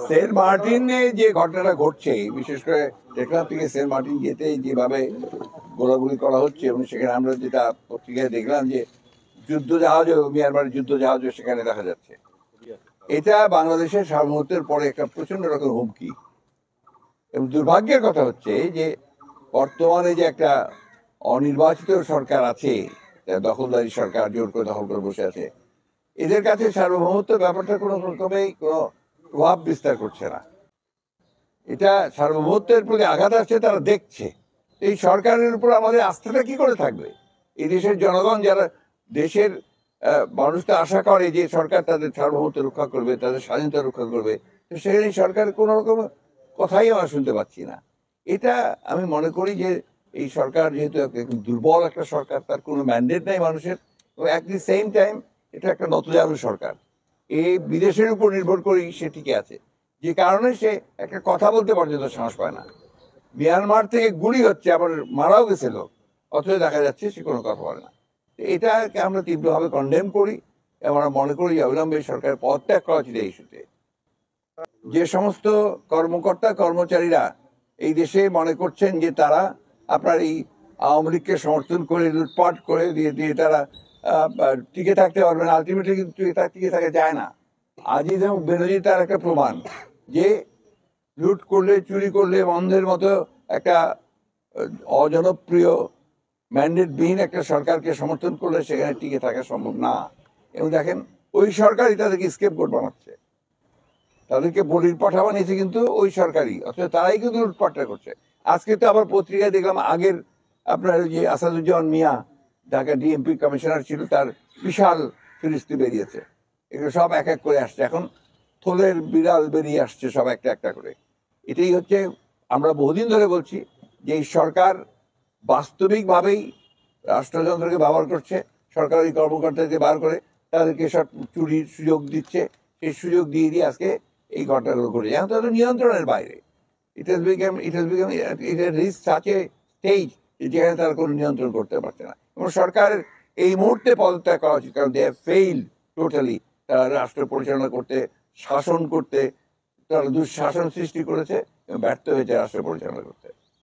Saint মার্টিনে যে ঘটনাটা ঘটছে, বিশেষ করে টেকনাফ থেকে সেন্ট মার্টিন যেতে যেভাবে গোলাগুলি করা হচ্ছে, এবং সেখানে আমরা যেটা পত্রিকায় দেখলাম যে যুদ্ধ জাহাজও, মিয়ানমারের যুদ্ধ জাহাজও সেখানে দেখা যাচ্ছে, এটা বাংলাদেশের সার্বভৌমত্বের পরে একটা প্রচন্ড রকম হুমকি। এবং দুর্ভাগ্যের কথা হচ্ছে যে বর্তমানে যে একটা অনির্বাচিত সরকার আছে, দখলদারি সরকার জোর করে দখল করে বসে আছে, এদের কাছে সার্বভৌমত্ব ব্যাপারটা কোনো রকমেই কোনো প্রভাব বিস্তার করছে না। এটা সার্বভৌমত্বের প্রতি আঘাত আসছে, তারা দেখছে। এই সরকারের উপর আমাদের আস্থাটা কি করে থাকবে? এই দেশের জনগণ, যারা দেশের মানুষ তো আশা করে যে সরকার তাদের সার্বভৌমত্ব রক্ষা করবে, তাদের স্বাধীনতা রক্ষা করবে, তো সেখানে সরকার কোনো রকম কথাই আমরা শুনতে পাচ্ছি না। এটা আমি মনে করি যে এই সরকার যেহেতু দুর্বল একটা সরকার, তার কোনো ম্যান্ডেট নাই মানুষের, এবং অ্যাট দি সেম টাইম এটা একটা নতজানু সরকার, এই বিদেশের উপর নির্ভর করেই সে টিকে আছে, যে কারণে সে একটা কথা বলতে পর্যন্ত সাহস পায় না। মিয়ানমার থেকে গুলি হচ্ছে, আবার মারাও গেছে লোক, অথচ দেখা যাচ্ছে সে কোনো কথা বলে না। এটাকে আমরা তীব্রভাবে কন্ডেম করি, এবং আমরা মনে করি অবিলম্বে সরকারের পদত্যাগ করা উচিত এই ইস্যুতে। যে সমস্ত কর্মকর্তা কর্মচারীরা এই দেশে মনে করছেন যে তারা আপনার এই আওয়ামী লীগকে সমর্থন করে লুটপাট করে দিয়ে তারা টিকে থাকতে পারবেন, আলটিমেটলি কিন্তু টিকে থাকা যায় না। আজই যেমন বেনজির তার একটা প্রমাণ, যে লুট করলে, চুরি করলে, বন্ধের মতো একটা অজনপ্রিয় ম্যান্ডেটবিহীন একটা সরকারকে সমর্থন করলে সেখানে টিকে থাকা সম্ভব না। এবং দেখেন, ওই সরকারই তাদেরকে স্কেপগোট বানাচ্ছে, তাদেরকে বলির পাঠা বানিয়েছে কিন্তু ওই সরকারই, অথচ তারাই কিন্তু লুটপাটটা করছে। আজকে তো আবার পত্রিকায় দেখলাম, আগের আপনার যে আসাদুজ্জামান মিয়া ঢাকা ডিএমপি কমিশনার ছিল, তার বিশাল ফিরিস্তি বেরিয়েছে। এগুলো সব এক এক করে আসছে, এখন থলের বিড়াল বেরিয়ে আসছে সব একটা একটা করে। এটাই হচ্ছে, আমরা বহুদিন ধরে বলছি যে এই সরকার বাস্তবিকভাবেই রাষ্ট্রযন্ত্রকে ব্যবহার করছে, সরকারি কর্মকর্তাকে বার করে তাদেরকে সব চুরির সুযোগ দিচ্ছে। সেই সুযোগ দিয়ে দিয়ে আজকে এই ঘটনাগুলো ঘটে, এখন তাদের নিয়ন্ত্রণের বাইরে। It has become reach such a stage যেখানে তারা কোনো নিয়ন্ত্রণ করতে পারছে না। এবং সরকারের এই মুহূর্তে পদত্যাগ করা উচিত, কারণ দে হ্যাভ ফেইল টোটালি। তারা রাষ্ট্র পরিচালনা করতে, শাসন করতে, তারা দুঃশাসন সৃষ্টি করেছে এবং ব্যর্থ হয়েছে রাষ্ট্র পরিচালনা করতে।